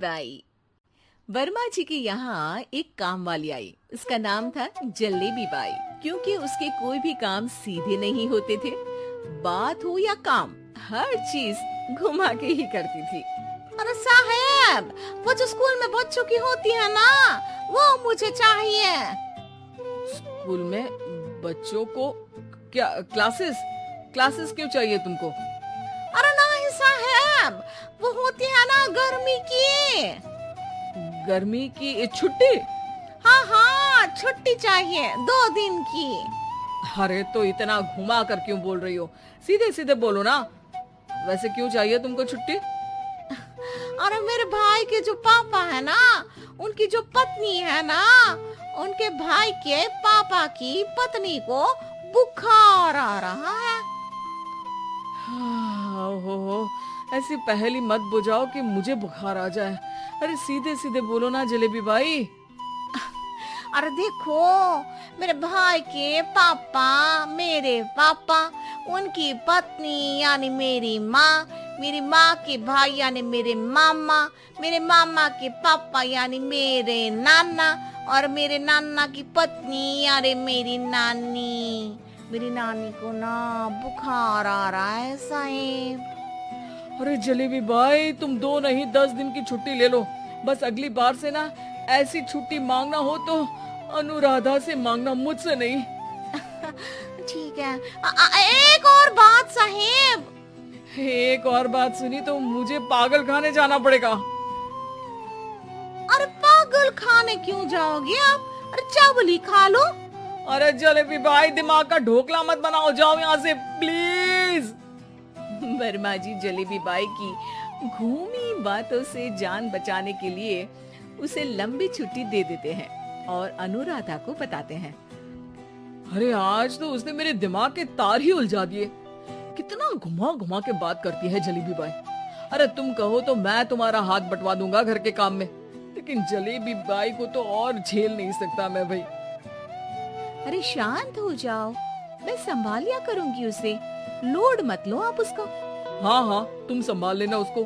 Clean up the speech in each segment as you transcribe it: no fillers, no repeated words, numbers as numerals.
By. Verma जी के यहाँ एक काम वाली आई। उसका नाम था जलेबी बाई, क्योंकि उसके कोई भी काम सीधे नहीं होते थे। बात हो या काम, हर चीज घुमा के ही करती थी। अरे साहब, वो जो स्कूल में बच्चों की होती है ना, वो मुझे चाहिए। स्कूल में बच्चों को क्या क्लासेस क्लासेस क्यों चाहिए तुमको? अरे नहीं साहब, वो होती है ना गर्मी की। गर्मी की छुट्टी? हाँ हाँ, छुट्टी चाहिए 2 दिन की। अरे तो इतना घुमा कर क्यों बोल रही हो? सीधे सीधे बोलो ना। वैसे क्यों चाहिए तुमको छुट्टी? अरे मेरे भाई के जो पापा है ना, उनकी जो पत्नी है ना, उनके भाई के पापा की पत्नी को बुखार आ रहा है। हो ऐसी पहेली मत बुझाओ कि मुझे बुखार आ जाए। अरे सीधे सीधे बोलो ना जलेबी बाई। अरे देखो, मेरे भाई के पापा, मेरे पापा, उनकी पत्नी यानी मेरी माँ के भाई यानी मेरे मामा के पापा यानी मेरे नाना, और मेरे नाना की पत्नी यानी मेरी नानी। मेरी नानी को ना बुखार आ रहा है साहब। अरे जलेबी बाई, तुम 2 नहीं 10 दिन की छुट्टी ले लो। बस अगली बार से ना ऐसी छुट्टी मांगना हो तो अनुराधा से मांगना, मुझसे नहीं। ठीक है। एक और बात साहेब। एक और बात सुनी तो मुझे पागल खाने जाना पड़ेगा। अरे पागल खाने क्यों जाओगे आप? अरे चावली खा लो। अरे जलेबी भाई, दिमाग का ढोकला मत बनाओ, जाओ यहाँ से प्लीज। वर्मा जी जलेबी बाई की घूमी बातों से जान बचाने के लिए उसे लंबी छुट्टी दे देते हैं और अनुराधा को बताते हैं। अरे आज तो उसने मेरे दिमाग के तार ही उलझा दिए। कितना घुमा घुमा के बात करती है जलेबी बाई। अरे तुम कहो तो मैं तुम्हारा हाथ बंटवा दूंगा घर के काम में, लेकिन जलेबी बाई को तो और झेल नहीं सकता मैं भाई। अरे शांत हो जाओ, मैं संभाल लिया करूंगी उसे, लोड मत लो आप उसको। हाँ, तुम संभाल लेना उसको,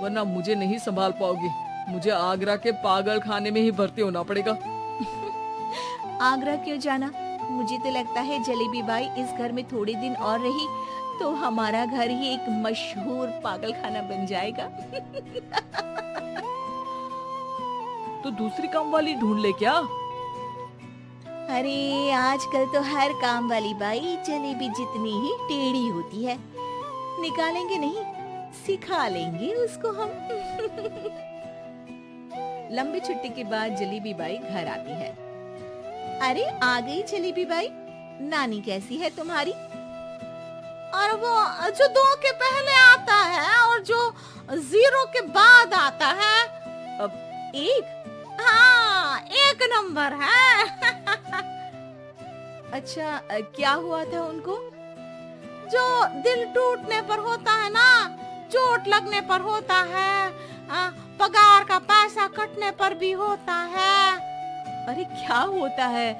वरना मुझे नहीं संभाल पाओगी। मुझे आगरा के पागल खाने में ही भर्ती होना पड़ेगा। आगरा क्यों जाना? मुझे तो लगता है जलेबी बाई इस घर में थोड़े दिन और रही तो हमारा घर ही एक मशहूर पागल खाना बन जाएगा। तो दूसरी काम वाली ढूंढ ले क्या? अरे आजकल तो हर काम वाली बाई जलेबी जितनी ही टेढ़ी होती है। निकालेंगे नहीं, सिखा लेंगे उसको हम। लंबी छुट्टी के बाद जलेबी बाई घर आती है। अरे आ गई जलेबी बाई, नानी कैसी है तुम्हारी? और वो जो 2 के पहले आता है और जो 0 के बाद आता है। अब 1? हाँ, 1 नंबर है। अच्छा, क्या हुआ था उनको? जो दिल टूटने पर होता है ना, चोट लगने पर होता है, पगार का पैसा कटने पर भी होता है। अरे क्या होता है?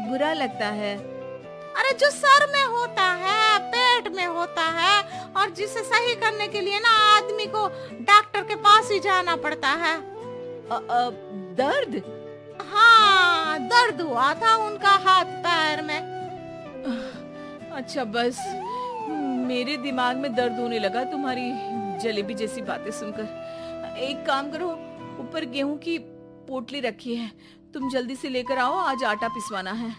बुरा लगता है। अरे जो सर में होता है, पेट में होता है, और जिसे सही करने के लिए ना आदमी को डॉक्टर के पास ही जाना पड़ता है। दर्द? हाँ, दर्द हुआ था उनका हाथ पैर में। अच्छा, बस मेरे दिमाग में दर्द होने लगा तुम्हारी जलेबी जैसी बातें सुनकर। एक काम करो, ऊपर गेहूं की पोटली रखी है, तुम जल्दी से लेकर आओ, आज आटा पिसवाना है।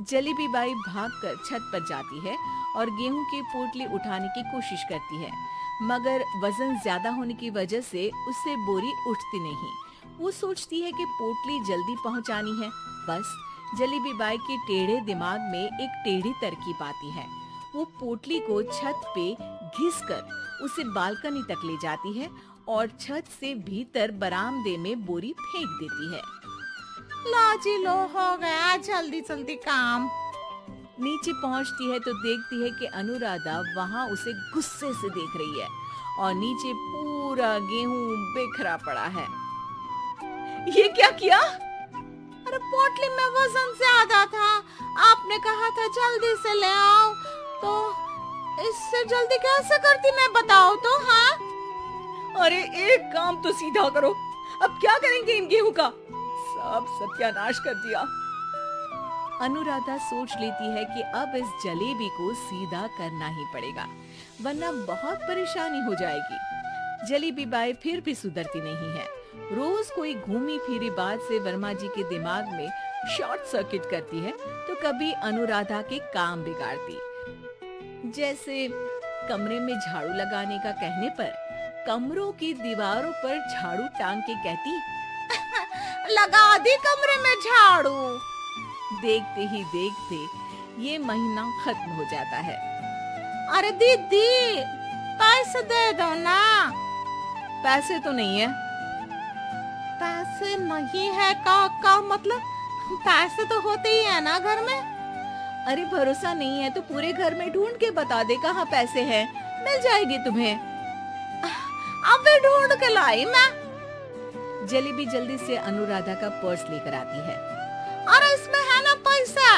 जलेबी बाई भागकर छत पर जाती है और गेहूं की पोटली उठाने की कोशिश करती है, मगर वजन ज्यादा होने की वजह से उससे बोरी उठती नहीं। वो सोचती है कि पोटली जल्दी पहुंचानी है। बस जलेबी बाई के टेढ़े दिमाग में एक टेढ़ी तरकीब आती है। वो पोटली को छत पे घिसकर उसे बालकनी तक ले जाती है और छत से भीतर बरामदे में बोरी फेंक देती है। लाजी लो, हो गया जल्दी जल्दी काम। नीचे पहुंचती है तो देखती है कि अनुराधा वहां उसे गुस्से से देख रही है और नीचे पूरा गेहूं बिखरा पड़ा है। ये क्या किया? अरे पोटली में वजन ज्यादा था, आपने कहा था जल्दी से ले आओ, तो इससे जल्दी कैसे करती मैं बताओ तो। हाँ, अरे एक काम तो सीधा करो, अब क्या करेंगे इन गेहूं का? सब सत्यानाश कर दिया। अनुराधा सोच लेती है कि अब इस जलेबी को सीधा करना ही पड़ेगा, वरना बहुत परेशानी हो जाएगी। जलेबी बाई फिर भी सुधरती नहीं है। रोज कोई घूमी फिरी बात से वर्मा जी के दिमाग में शॉर्ट सर्किट करती है, तो कभी अनुराधा के काम बिगाड़ती। जैसे कमरे में झाड़ू लगाने का कहने पर कमरों की दीवारों पर झाड़ू टांग के कहती, लगा दी कमरे में झाड़ू। देखते ही देखते ये महीना खत्म हो जाता है। अरे दीदी, पैसे दे दो ना। पैसे तो नहीं है। पैसे नहीं है का मतलब? पैसे तो होते ही है ना घर में। अरे भरोसा नहीं है तो पूरे घर में ढूंढ के बता दे कहाँ पैसे हैं, मिल जाएगी तुम्हें। अबे ढूंढ के लाई मैं। जलेबी जल्दी से अनुराधा का पर्स लेकर आती है। अरे इसमें है ना पैसा?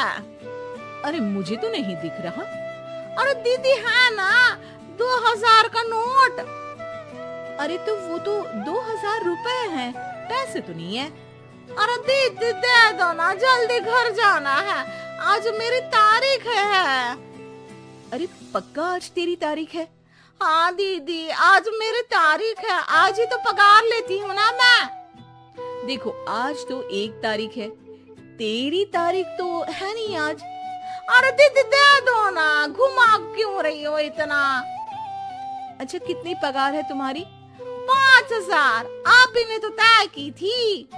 अरे मुझे तो नहीं दिख रहा। अरे दीदी है ना 2000 का नोट। अरे तो वो तो 2000 रुपए हैं, पैसे तो नहीं है। अरे दीदी दे दो ना, जल्दी घर जाना है, आज मेरी तारीख है। अरे पक्का आज तेरी तारीख है? हाँ दीदी, आज मेरी तारीख है, आज ही तो पगार लेती हूँ ना मैं। देखो आज तो 1 तारीख है, तेरी तारीख तो है नहीं आज। अरे दीदी दे दो ना, घुमा क्यों रही हो इतना? अच्छा कितनी पगार है तुम्हारी? 5000। आप ही ने तो तय की थी।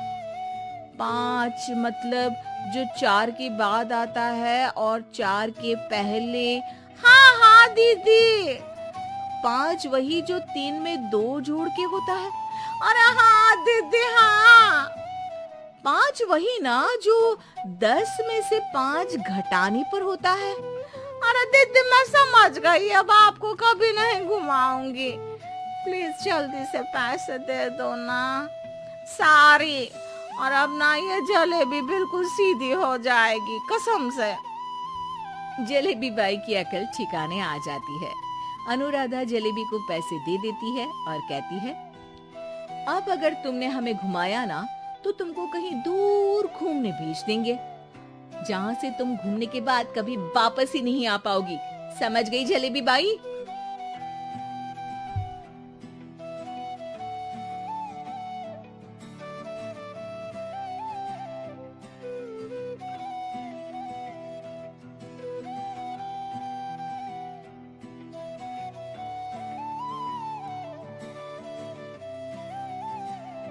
5 मतलब जो 4 के बाद आता है और 4 के पहले। हाँ हाँ दीदी। 5 वही जो 3 में 2 जोड़ के होता है। अरे हाँ दीदी हाँ। 5 वही ना जो 10 में से 5 घटाने पर होता है। अरे दीदी मैं समझ गई, अब आपको कभी नहीं घुमाऊंगी। प्लीज जल्दी से पैसे दे दो ना, सारी। और अब ना ये जलेबी बिल्कुल सीधी हो जाएगी कसम से। जलेबी बाई की अकल ठिकाने आ जाती है। अनुराधा जलेबी को पैसे दे देती है और कहती है, अब अगर तुमने हमें घुमाया ना तो तुमको कहीं दूर घूमने भेज देंगे, जहाँ से तुम घूमने के बाद कभी वापस ही नहीं आ पाओगी। समझ गई जलेबी बाई?